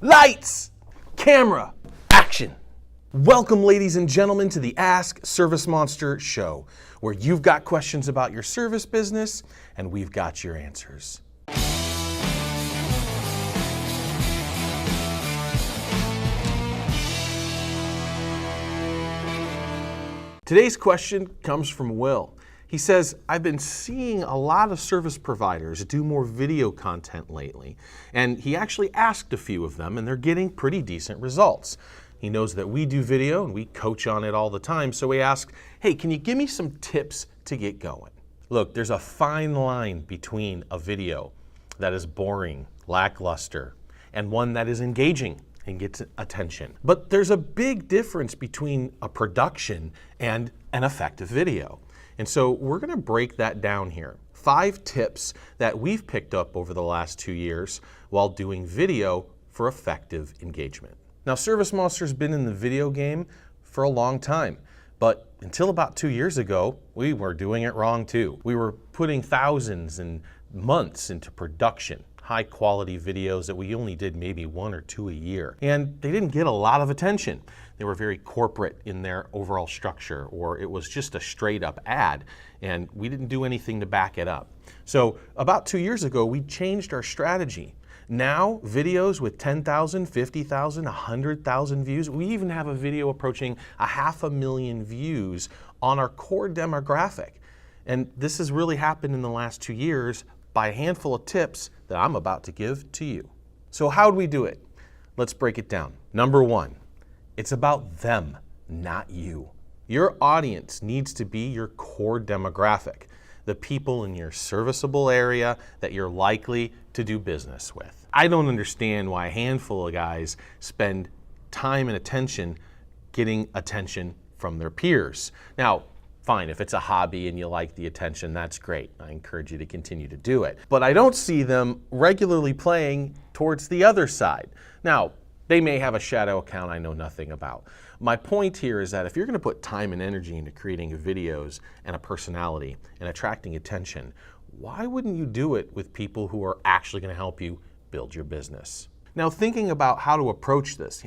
Lights, camera, action. Welcome, ladies and gentlemen, to the Ask ServiceMonster show, where you've got questions about your service business and we've got your answers. Today's question comes from Will. He says, I've been seeing a lot of service providers do more video content lately, and he actually asked a few of them, and they're getting pretty decent results. He knows that we do video and we coach on it all the time, so he asked, hey, can you give me some tips to get going? Look, there's a fine line between a video that is boring, lackluster, and one that is engaging and gets attention. But there's a big difference between a production and an effective video. And so we're gonna break that down here. 5 tips that we've picked up over the last 2 years while doing video for effective engagement. Now, ServiceMonster's been in the video game for a long time, but until about 2 years ago, we were doing it wrong too. We were putting thousands and months into production, high quality videos that we only did maybe 1 or 2 a year. And they didn't get a lot of attention. They were very corporate in their overall structure, or it was just a straight up ad, and we didn't do anything to back it up. So about 2 years ago, we changed our strategy. Now, videos with 10,000, 50,000, 100,000 views, we even have a video approaching 500,000 views on our core demographic. And this has really happened in the last 2 years by a handful of tips that I'm about to give to you. So how do we do it? Let's break it down. Number 1, it's about them, not you. Your audience needs to be your core demographic, the people in your serviceable area that you're likely to do business with. I don't understand why a handful of guys spend time and attention getting attention from their peers. Now, fine, if it's a hobby and you like the attention, that's great. I encourage you to continue to do it. But I don't see them regularly playing towards the other side. Now, they may have a shadow account I know nothing about. My point here is that if you're going to put time and energy into creating videos and a personality and attracting attention, why wouldn't you do it with people who are actually going to help you build your business? Now, thinking about how to approach this,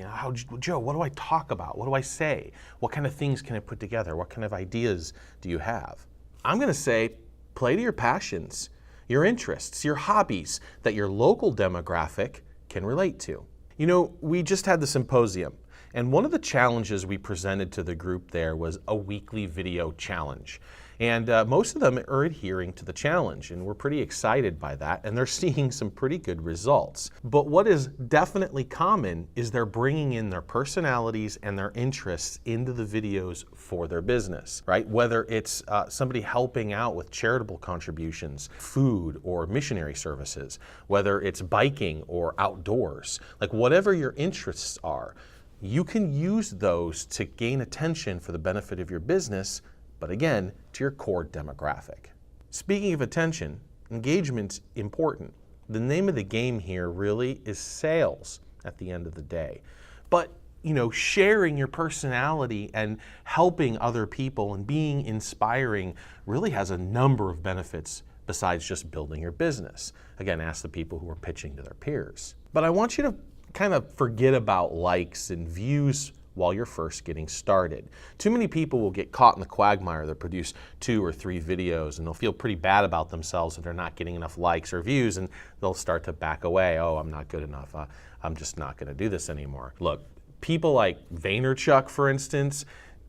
Joe, what do I talk about? What do I say? What kind of things can I put together? What kind of ideas do you have? I'm going to say, play to your passions, your interests, your hobbies that your local demographic can relate to. You know, we just had the symposium, and one of the challenges we presented to the group there was a weekly video challenge. And most of them are adhering to the challenge, and we're pretty excited by that, and they're seeing some pretty good results. But what is definitely common is they're bringing in their personalities and their interests into the videos for their business, right? Whether it's somebody helping out with charitable contributions, food or missionary services, whether it's biking or outdoors, like whatever your interests are, you can use those to gain attention for the benefit of your business, but again, to your core demographic. Speaking of attention, engagement's important. The name of the game here really is sales at the end of the day. But, you know, sharing your personality and helping other people and being inspiring really has a number of benefits besides just building your business. Again, ask the people who are pitching to their peers. But I want you to kind of forget about likes and views while you're first getting started. Too many people will get caught in the quagmire that produce 2 or 3 videos, and they'll feel pretty bad about themselves if they're not getting enough likes or views, and they'll start to back away. Oh, I'm not good enough. I'm just not going to do this anymore. Look, people like Vaynerchuk, for instance,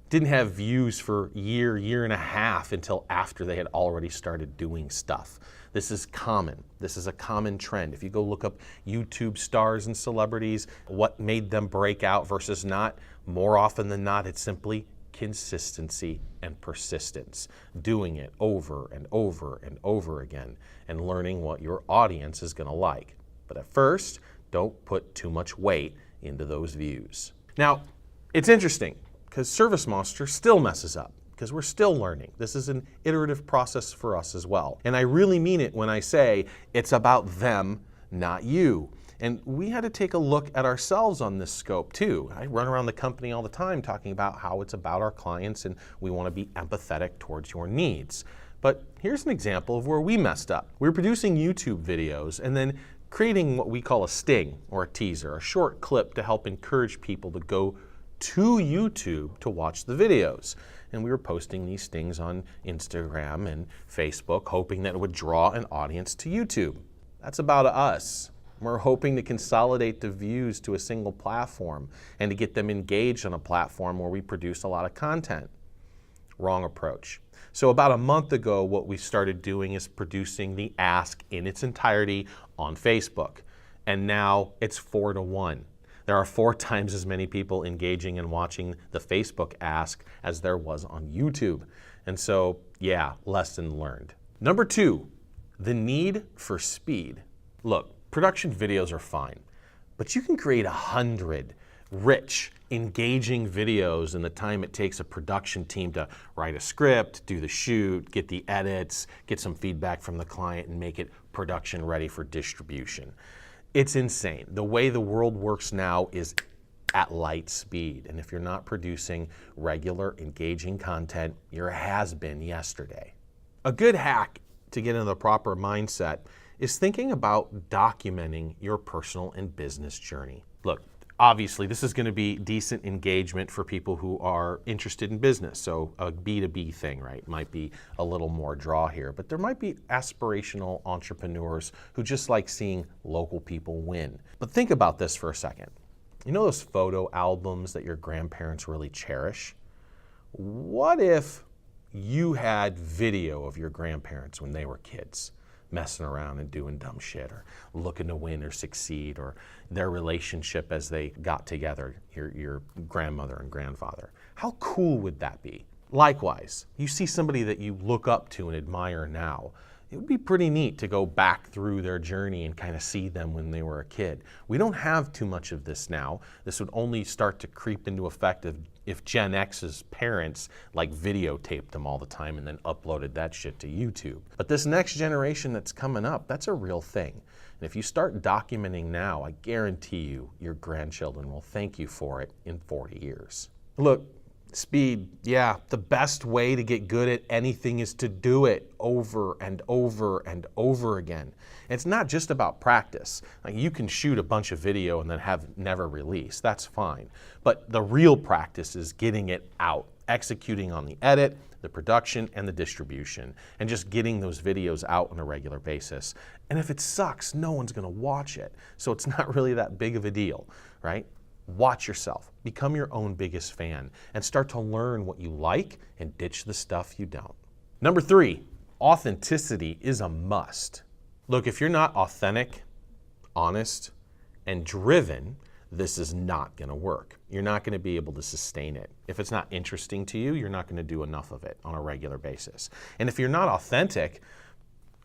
didn't have views for a year and a half until after they had already started doing stuff. This is common. This is a common trend. If you go look up YouTube stars and celebrities, what made them break out versus not, more often than not, it's simply consistency and persistence. Doing it over and over and over again and learning what your audience is going to like. But at first, don't put too much weight into those views. Now, it's interesting because ServiceMonster still messes up, because we're still learning. This is an iterative process for us as well. And I really mean it when I say it's about them, not you. And we had to take a look at ourselves on this scope too. I run around the company all the time talking about how it's about our clients and we want to be empathetic towards your needs. But here's an example of where we messed up. We were producing YouTube videos and then creating what we call a sting or a teaser, a short clip to help encourage people to go to YouTube to watch the videos. And we were posting these stings on Instagram and Facebook, hoping that it would draw an audience to YouTube. That's about us. We're hoping to consolidate the views to a single platform and to get them engaged on a platform where we produce a lot of content. Wrong approach. So about a month ago, what we started doing is producing the ask in its entirety on Facebook. And now it's 4 to 1. There are 4 times as many people engaging and watching the Facebook ask as there was on YouTube. And so, yeah, lesson learned. Number 2, the need for speed. Look, production videos are fine, but you can create 100 rich, engaging videos in the time it takes a production team to write a script, do the shoot, get the edits, get some feedback from the client, and make it production ready for distribution. It's insane. The way the world works now is at light speed. And if you're not producing regular, engaging content, you're a has-been yesterday. A good hack to get into the proper mindset is thinking about documenting your personal and business journey. Look, obviously this is going to be decent engagement for people who are interested in business. So a B2B thing, right, might be a little more draw here, but there might be aspirational entrepreneurs who just like seeing local people win. But think about this for a second. You know those photo albums that your grandparents really cherish? What if you had video of your grandparents when they were kids, messing around and doing dumb shit, or looking to win or succeed, or their relationship as they got together, your grandmother and grandfather? How cool would that be? Likewise, you see somebody that you look up to and admire now, it would be pretty neat to go back through their journey and kind of see them when they were a kid. We don't have too much of this now. This would only start to creep into effect if Gen X's parents like videotaped them all the time and then uploaded that shit to YouTube. But this next generation that's coming up, that's a real thing. And if you start documenting now, I guarantee you your grandchildren will thank you for it in 40 years. Look, speed, yeah, the best way to get good at anything is to do it over and over and over again. And it's not just about practice. Like, you can shoot a bunch of video and then have never release. That's fine. But the real practice is getting it out, executing on the edit, the production, and the distribution, and just getting those videos out on a regular basis. And if it sucks, no one's gonna watch it. So it's not really that big of a deal, right? Watch yourself, become your own biggest fan, and start to learn what you like and ditch the stuff you don't. Number 3, authenticity is a must. Look, if you're not authentic, honest, and driven, this is not gonna work. You're not gonna be able to sustain it. If it's not interesting to you, you're not gonna do enough of it on a regular basis. And if you're not authentic,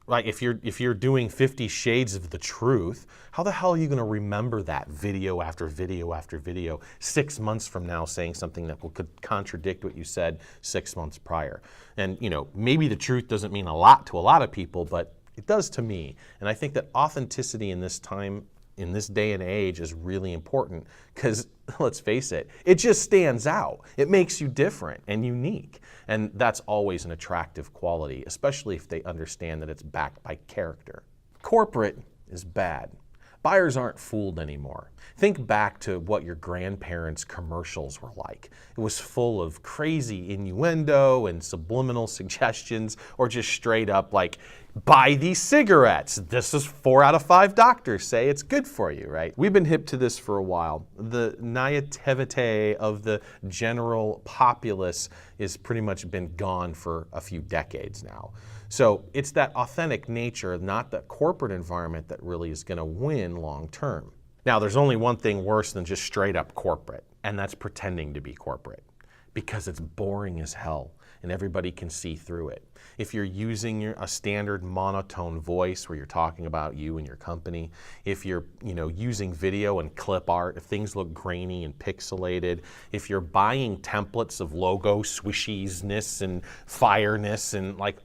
like if you're doing 50 Shades of the Truth, how the hell are you going to remember that video after video after video 6 months from now, saying something that could contradict what you said 6 months prior? And maybe the truth doesn't mean a lot to a lot of people, but it does to me. And I think that authenticity in this time, in this day and age, is really important because, let's face it, it just stands out. It makes you different and unique. And that's always an attractive quality, especially if they understand that it's backed by character. Corporate is bad. Buyers aren't fooled anymore. Think back to what your grandparents' commercials were like. It was full of crazy innuendo and subliminal suggestions, or just straight up like, buy these cigarettes. This is 4 out of 5 doctors say it's good for you, right? We've been hip to this for a while. The naivete of the general populace is pretty much been gone for a few decades now. So it's that authentic nature, not that corporate environment, that really is going to win long term. Now, there's only one thing worse than just straight up corporate, and that's pretending to be corporate, because it's boring as hell and everybody can see through it. If you're using a standard monotone voice where you're talking about you and your company, if you're using video and clip art, if things look grainy and pixelated, if you're buying templates of logo swishiness and fireness, and like,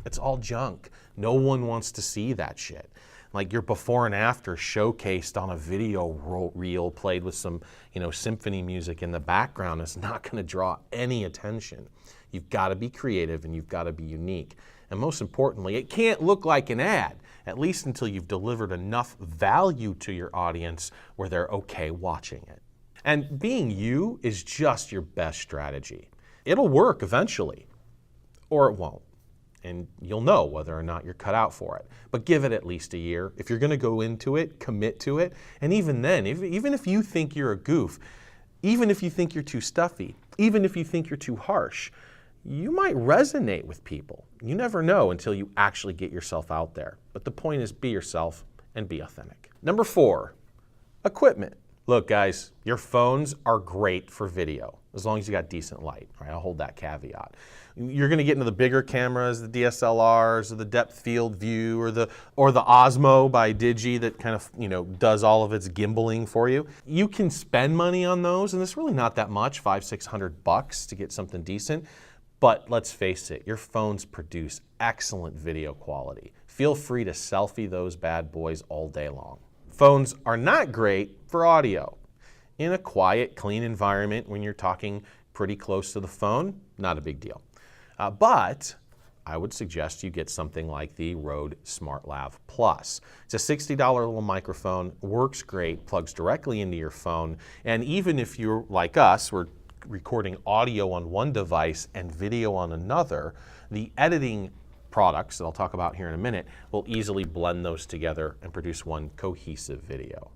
it's all junk. No one wants to see that shit. Like, your before and after showcased on a video reel played with some, symphony music in the background is not going to draw any attention. You've got to be creative and you've got to be unique. And most importantly, it can't look like an ad. at least until you've delivered enough value to your audience where they're okay watching it. And being you is just your best strategy. It'll work eventually, or it won't. And you'll know whether or not you're cut out for it. But give it at least a year. If you're going to go into it, commit to it. And even then, even if you think you're a goof, even if you think you're too stuffy, even if you think you're too harsh, you might resonate with people. You never know until you actually get yourself out there. But the point is, be yourself and be authentic. Number 4, equipment. Look, guys, your phones are great for video, as long as you got decent light. All right, I'll hold that caveat. You're going to get into the bigger cameras, the DSLRs, or the depth field view, or the Osmo by Digi that kind of does all of its gimbaling for you. You can spend money on those, and it's really not that much, $500-600 to get something decent. But let's face it, your phones produce excellent video quality. Feel free to selfie those bad boys all day long. Phones are not great for audio. In a quiet, clean environment, when you're talking pretty close to the phone, not a big deal. But I would suggest you get something like the Rode SmartLav Plus. It's a $60 little microphone, works great, plugs directly into your phone, and even if you're like us, we're recording audio on one device and video on another, the editing products that I'll talk about here in a minute will easily blend those together and produce one cohesive video.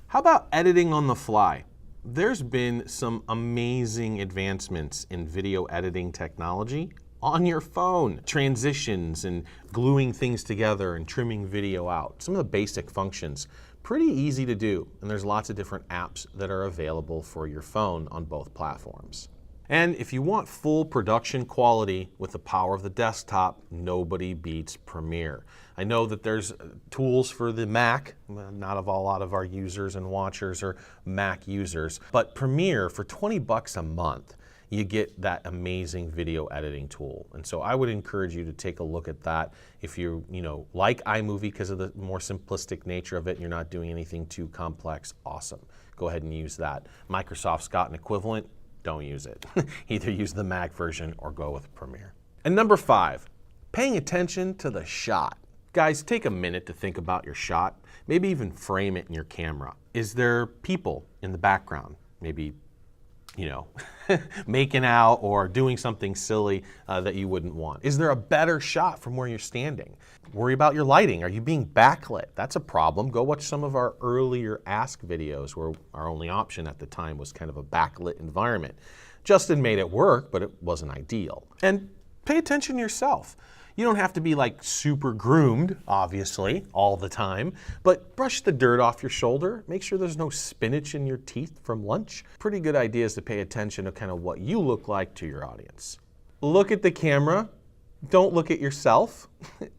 How about editing on the fly? There's been some amazing advancements in video editing technology on your phone. Transitions and gluing things together and trimming video out. Some of the basic functions, pretty easy to do, and there's lots of different apps that are available for your phone on both platforms. And if you want full production quality with the power of the desktop, nobody beats Premiere. I know that there's tools for the Mac. Not a lot of our users and watchers are Mac users, but Premiere for $20 a month, you get that amazing video editing tool. And so I would encourage you to take a look at that. If you like iMovie because of the more simplistic nature of it, and you're not doing anything too complex, awesome. Go ahead and use that. Microsoft's got an equivalent. Don't use it. Either use the Mac version or go with Premiere. And number 5, paying attention to the shot. Guys, take a minute to think about your shot. Maybe even frame it in your camera. Is there people in the background? Maybe, making out or doing something silly that you wouldn't want. Is there a better shot from where you're standing? Worry about your lighting. Are you being backlit? That's a problem. Go watch some of our earlier Ask videos where our only option at the time was kind of a backlit environment. Justin made it work, but it wasn't ideal. And pay attention to yourself. You don't have to be like super groomed, obviously, all the time, but brush the dirt off your shoulder. Make sure there's no spinach in your teeth from lunch. Pretty good idea is to pay attention to kind of what you look like to your audience. Look at the camera. Don't look at yourself.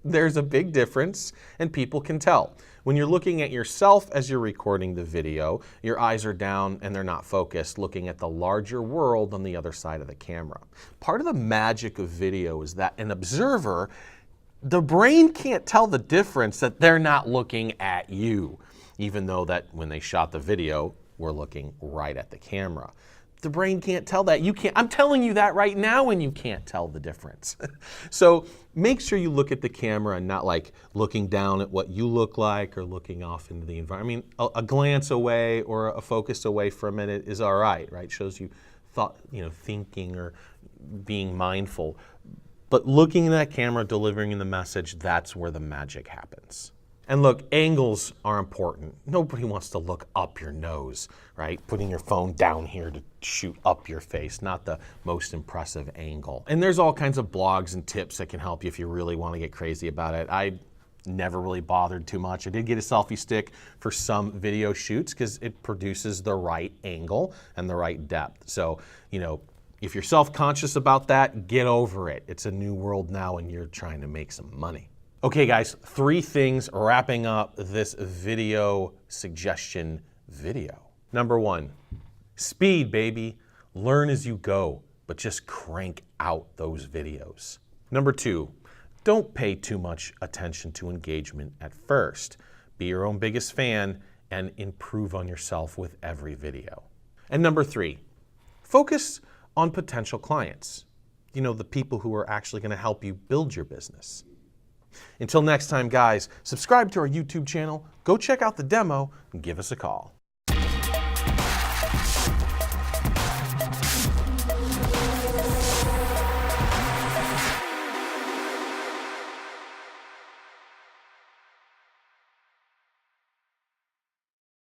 There's a big difference, and people can tell. When you're looking at yourself as you're recording the video, your eyes are down and they're not focused, looking at the larger world on the other side of the camera. Part of the magic of video is that an observer, the brain can't tell the difference that they're not looking at you, even though that when they shot the video, we're looking right at the camera. The brain can't tell that. You can't. I'm telling you that right now and you can't tell the difference. So make sure you look at the camera and not like looking down at what you look like or looking off into the environment. I mean, a glance away or a focus away for a minute is all right? Shows you thinking or being mindful. But looking at that camera, delivering the message, that's where the magic happens. And look, angles are important. Nobody wants to look up your nose, right? Putting your phone down here to shoot up your face, not the most impressive angle. And there's all kinds of blogs and tips that can help you if you really want to get crazy about it. I never really bothered too much. I did get a selfie stick for some video shoots because it produces the right angle and the right depth. So, if you're self-conscious about that, get over it. It's a new world now and you're trying to make some money. Okay guys, 3 things wrapping up this video suggestion video. Number 1, speed, baby. Learn as you go, but just crank out those videos. Number 2, don't pay too much attention to engagement at first. Be your own biggest fan and improve on yourself with every video. And number 3, focus on potential clients. The people who are actually going to help you build your business. Until next time, guys, subscribe to our YouTube channel, go check out the demo, and give us a call.